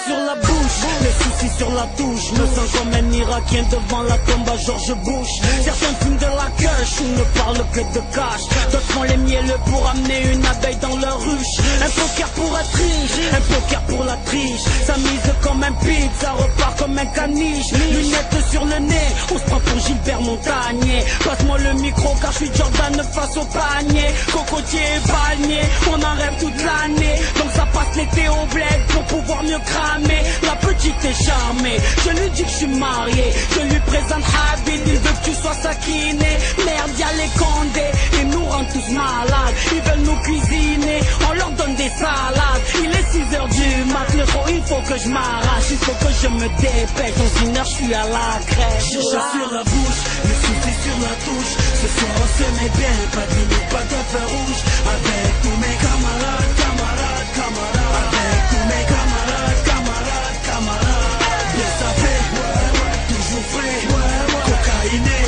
sur la bouche, les soucis sur la touche. Me sens comme un Irakien devant la tombe à George Bush. Certains fument de la queuche ou ne parlent que de cash. D'autres font les mielleux pour amener une abeille dans leur ruche. Un poker pour être riche, un poker pour la triche. Ça mise comme un pic, ça repart comme un caniche. Lunettes sur le nez, on se prend pour Gilbert Montagnier. Passe-moi le micro car je suis Jordan face au panier. Cocotier et palmier, on en rêve toute l'année. Donc ça passe l'été au bled pour pouvoir mieux cramer. La petite est charmée, je lui dis que je suis marié. Je lui présente Habib, il veut que tu sois sa kiné. Merde, y'a les Condés, ils nous rendent tous malades. Ils veulent nous cuisiner, on leur donne des salades. Il est 6h du mat, le gros il faut que je m'arrache. Il faut que je me dépêche, dans 1 heure je suis à la crèche. J'ai chat sur la bouche, le souci sur la touche. Ce soir on se met bien, pas de limite, pas de feu rouge. Avec tous mes camarades, camarades, camarades. Avec tous mes camarades, camarades, camarades. Bien sapé, toujours frais, cocaïné,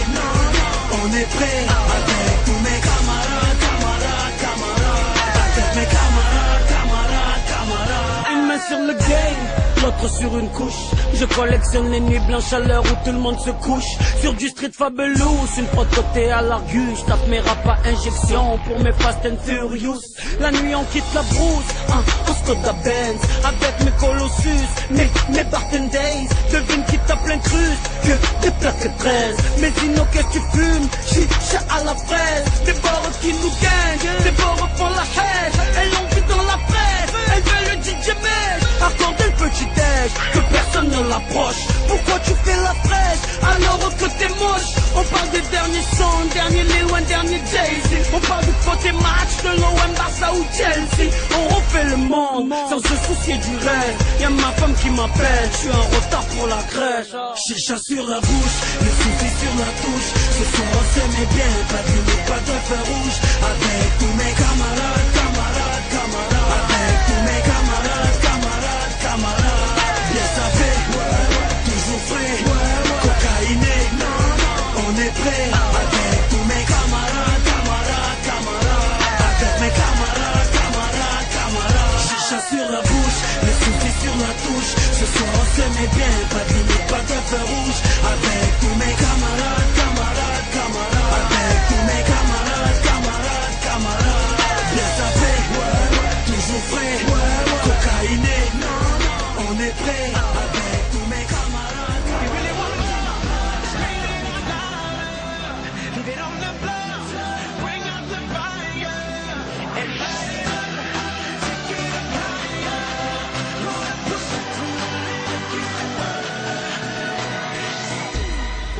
on est prêt. Avec tous mes camarades, camarades, camarades. Avec mes camarades, camarades, camarades. Une main sur le game, l'autre sur une couche. Je collectionne les nuits blanches à l'heure où tout le monde se couche. Sur du street fabulous, une prod côté à l'argus. Tape mes rap à injection pour mes fast and furious. La nuit on quitte la brousse, on se code à Benz. Avec mes colossus, mes Barton Days. Devine qui tape l'incruste, que des plaques 13. Mais sinon qu'est-ce que tu fumes, chicha à la fraise. Des bords qui nous gagnent, des bords font la haine. Elles l'ont vu dans la presse, elles veulent le DJ Mesh. Accordez le petit déj, que personne ne l'approche. Pourquoi tu fais la fraise alors que t'es moche? On parle des derniers sons, dernier Lil Wayne, dernier Jay-Z. On parle du côté match de l'OM, Barça ou Chelsea. On refait le monde sans se soucier du reste. Y'a ma femme qui m'appelle, je suis en retard pour la crèche. J'ai chat sur la bouche, le souci sur la touche. Ce soir on s'aimait bien, pas de limite, pas de feu rouge. Avec tous mes camarades, camarades, camarades. Avec tous mes camarades, camarades, camarades. Bien sapé, toujours frais, cocaïné, on est prêt. Avec tous mes camarades, camarades, camarades. Avec mes camarades, camarades, camarades. J'ai chat sur la bouche, le souci sur la touche. Ce soir on s'aimait bien, pas de limite, pas de feu rouge. Avec tous mes camarades, camarades, camarades. Avec tous mes camarades, camarades, camarades. Bien sapé, toujours frais, cocaïné, on est prêt. Avec tous mes camarades. Leave it on the block, bring out the fire, and light it up, take it up higher. Gonna push it through the limit.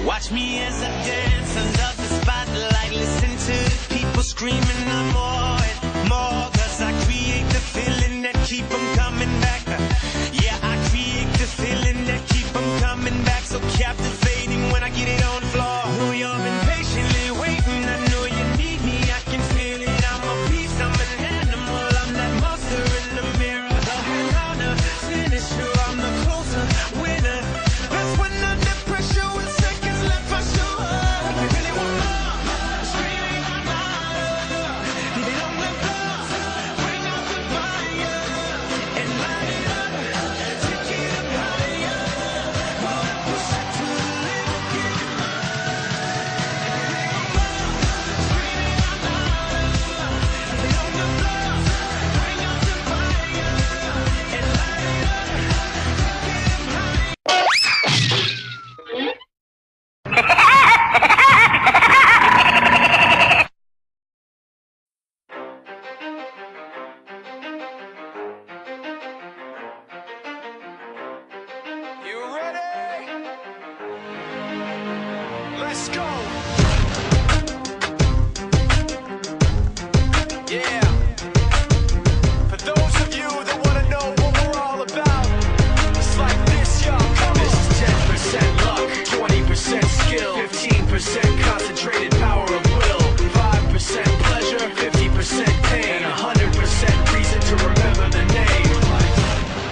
Watch me as I dance under the spotlight. Listen to the people screaming I'm more and more. Cause I create the feeling that keep them coming back. Yeah, I create the feeling that keep them coming back. So captivating when I get it on the floor. Know you're impatiently waiting, I know you need me, I can feel it. I'm a beast, I'm an animal, I'm that monster in the mirror. The headliner, finisher, I'm the closer, winner. That's when under pressure with seconds left for sure. We really want more, screaming out louder. Leave it on the floor, bring out the fire, and light it up, take it up higher. Gonna push it to the limit, get it You ready? Let's go. Yeah. For those of you that want to know what we're all about, it's like this, y'all. Come on. This is 10% luck, 20% skill, 15% concentrated power of will, 5% pleasure, 50% pain, and 100% reason to remember the name.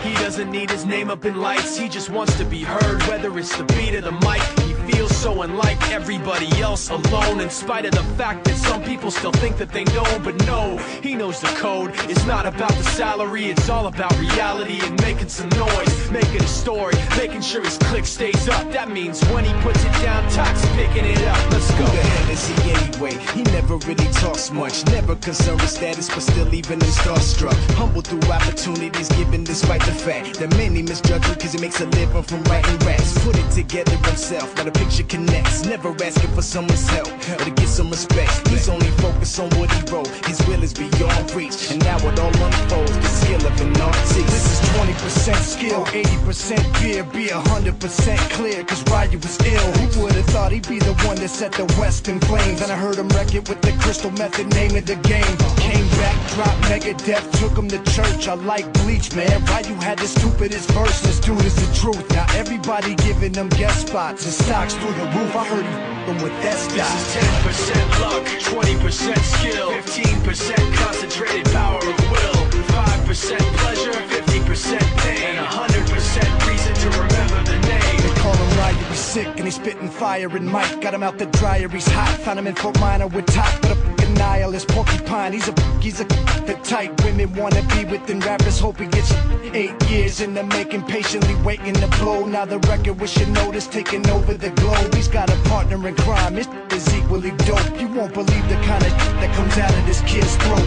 He doesn't need his name up in lights, he just wants to be heard. Whether it's the beat of the mic, he feels so unlike everybody else, alone, in spite of the fact that some people still think that they know. But no, he knows the code. It's not about the salary, it's all about reality and making some noise, making a story, making sure his click stays up. That means when he puts it down, Tox picking it up. Let's go. Who the hell is he anyway? He never really talks much, never concerned with status, but still even him starstruck. Humble through opportunities given despite the fact that many misjudge him cause he makes a living from writing raps. Put it together himself, now the picture connects. Never asking for someone's help or to get some respect. He's only focused on what he wrote. His will is beyond reach, and now it all unfolds. The skill of an artist. This is 20% skill, 80% fear. Be 100% clear, cause Ryu was ill. Who would've thought he'd be the one that set the West in flames? And I heard him wreck it with the Crystal Method, name of the game. Came back, dropped Megadeth, took him to church. I like Bleach, man. Ryu had the stupidest verse. This dude is the truth. Now everybody giving them guest spots and stocks through the roof. I heard him with that stock. This is 10% luck, 20% skill, 15% concentrated power of will, 5% pleasure, 50% pain, and 100% reason to remember the name. They call him Ryu, he's sick and he's spitting fire. And Mike got him out the dryer, he's hot. Found him in Fort Minor with top, but a fucking nihilist porcupine. He's a the type women wanna be with, and rappers hope he gets 8 years in the making, patiently waiting to blow. Now the record with your notice taking over the globe. He's got a partner in crime, his is equally dope. You won't believe the kind of that comes out of this kid's throat.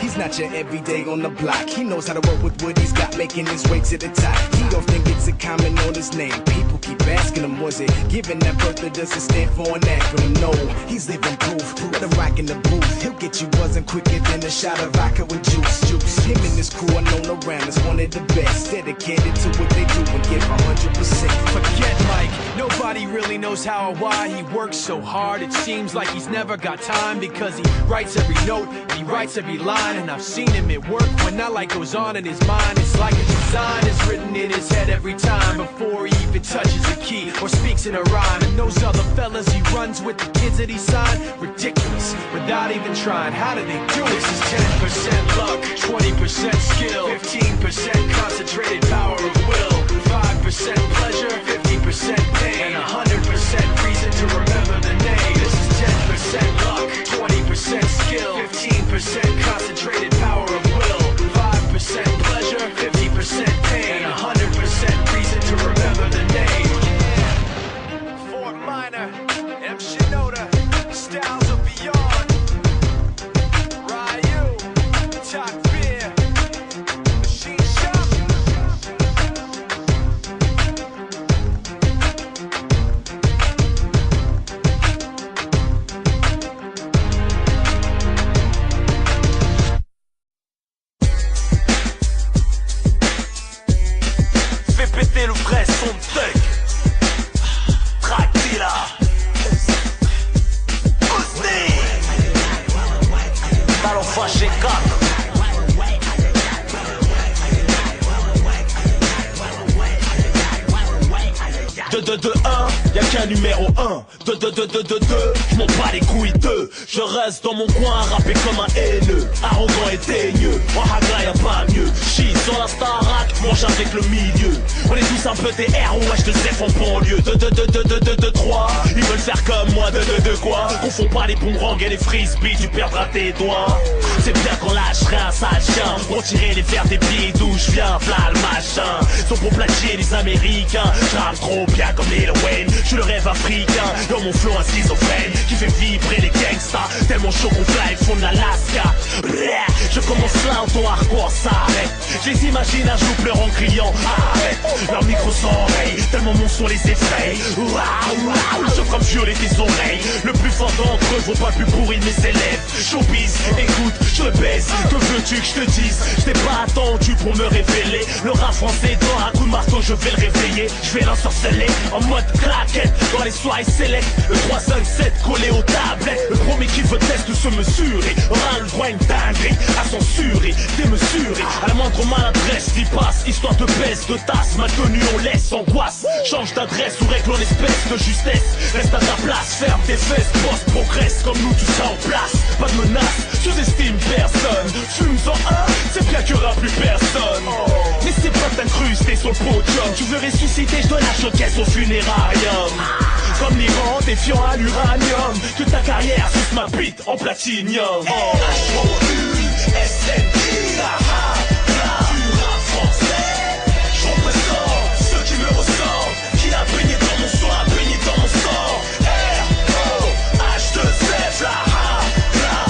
He's not your everyday on the block. He knows how to work with what he's got, making his way to the top. He often gets a comment on his name. People keep asking him, was it given that birth that doesn't stand for an acronym? No, he's living proof. Let him rock in the booth. He'll get you buzzing quicker than a shot of vodka with juice. Him and his crew are known around as one of the best. Dedicated to what they do and give 100%. Forget Mike, nobody really knows how or why he works so hard. It seems like he's never got time because he writes every note and he writes every line. And I've seen him at work when that light goes on in his mind. It's like a design is written in his head every time before he even touches a key or speaks in a rhyme. And those other fellas he runs with, the kids that he signed, ridiculous, without even trying. How do they do this? Is 10% luck, 20% skill, 15% concentrated power of will, 5% pleasure, 50% pain, and 100% reason to remember the name. This is 10% luck, 20% skill, 15% concentrated power of will, 5% pleasure, 50% pain, and 100% reason to remember the name. Fort Minor, M. Shinoda, styles of beyond. Ryu, Top Fear, Machine Shop. Péter le vrai son de thug. Dracula Ousni Talon fâché 4. Y'a qu'un numéro 1. 2, je m'en bats les couilles 2. Je reste dans mon coin à rapper comme un haineux, arrogant et teigneux. En hagra y'a pas mieux. Chie sur la Starac, mange avec le milieu. On est tous un peu des héros, wesh de Zef en banlieue. 2, 3. Ils veulent faire comme moi, 2, quoi. Confonds pas les boomerangs et les frisbees, tu perdras tes doigts. C'est bien qu'on lâcherait un sale chien. Retirer les verres des pieds d'où je viens, v'là le machin. Sont pour plagier les Américains. J'rappe trop bien comme Lil Wayne. Je suis le rêve africain, dans mon flow un schizophrène qui fait vibrer les gangsters. Tellement chaud qu'on fly, fond de l'Alaska. Je commence là, au ton hardcore s'arrête. Je les imagine un jour pleurant en criant arrête. Leur micro s'enraye, tellement mon son les effraie. Je frappe violer tes oreilles. Le plus fort d'entre eux vaut pas plus pourri de mes élèves. Showbiz, écoute, je le baise. Que veux-tu que je te dise? Je t'ai pas attendu pour me révéler. Le rap français dort à coup de marteau, je vais le réveiller. Je vais l'ensorceler en mode claquette. Dans les soirées select, le 357 collé aux tablettes. Le premier qui veut tester se mesurer aura le droit à une dinguerie, à censurer, démesurer. À la moindre maladresse, t'y passe. Histoire de baisse, de tasse, ma tenue on laisse angoisse. Change d'adresse ou règle en espèce de justesse. Reste à ta place, ferme tes fesses, bosse, progresse. Comme nous tu seras en place, pas de menace, sous-estime personne. Fume-en un, c'est bien qu'il y aura plus personne. N'essaie pas t'incruster sur le podium. Tu veux ressusciter, je donne la showcase au funérarium. comme l'Iran, défiant à l'uranium. Que ta carrière suce ma bite en platinium. H-O-U-S-N-I, la du rap français. Je représente ceux qui me ressemblent, qui a baigné dans mon sang, a baigné dans mon sang. R-O-H-2-F, la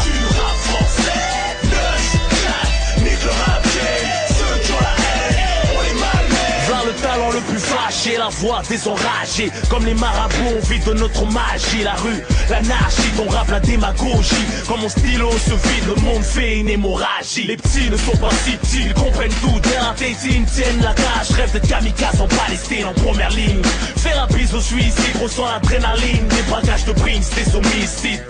du rap français. 9-4, nique le rap game. Ceux qui ont la haine, on les malmène. V'là le talent le plus fâché, la voix des enragés. Comme les marabouts, on vit de notre magie. La rue, l'anarchie, ton rap, la démagogie. Comme mon stylo se vide, le monde fait une hémorragie. Les petits ne sont pas si petits, ils comprennent tout. Dès la tétine, tiennent la cage. Rêve d'être kamikaze en Palestine, en première ligne. Faire un bise au suicide, ressent l'adrénaline. Des braquages de Prince, des homicides.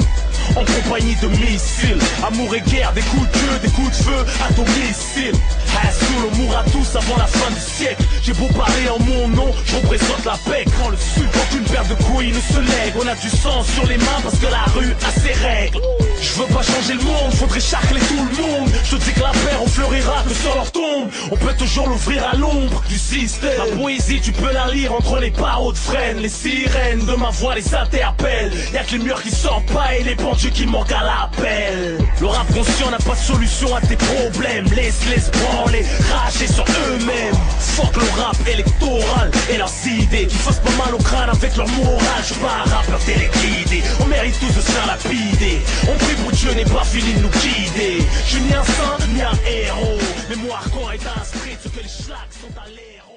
En compagnie de missiles, amour et guerre, des coups de queue, des coups de feu, atomiciles. High school, on mourra tous avant la fin du siècle. J'ai beau parler en mon nom, je représente la paix. Quand le sud, aucune paire de couilles ne se lègue. On a du sang sur les mains parce que la rue a ses règles. Je veux pas changer le monde, faudrait charcler tout le monde. Je te dis que la paix, on fleurira que sur leur tombe. On peut toujours l'ouvrir à l'ombre du système. Ma poésie, tu peux la lire entre les barreaux de freine. Les sirènes de ma voix les interpellent. Y'a que les murs qui sortent pas et les pendus qui manquent à l'appel. Le rap conscient n'a pas de solution à tes problèmes. Laisse-les branler, rager sur eux-mêmes. Fuck le rap électoral et leurs idées qui fassent pas mal au crâne avec leur morale. Je suis pas un rappeur téléguidé, on mérite tous de se faire lapider. On prie pour Dieu n'est pas fini de nous guider. Je suis ni un saint ni un héros, mais moi hardcore est inscrit ce que les schlags sont à l'air.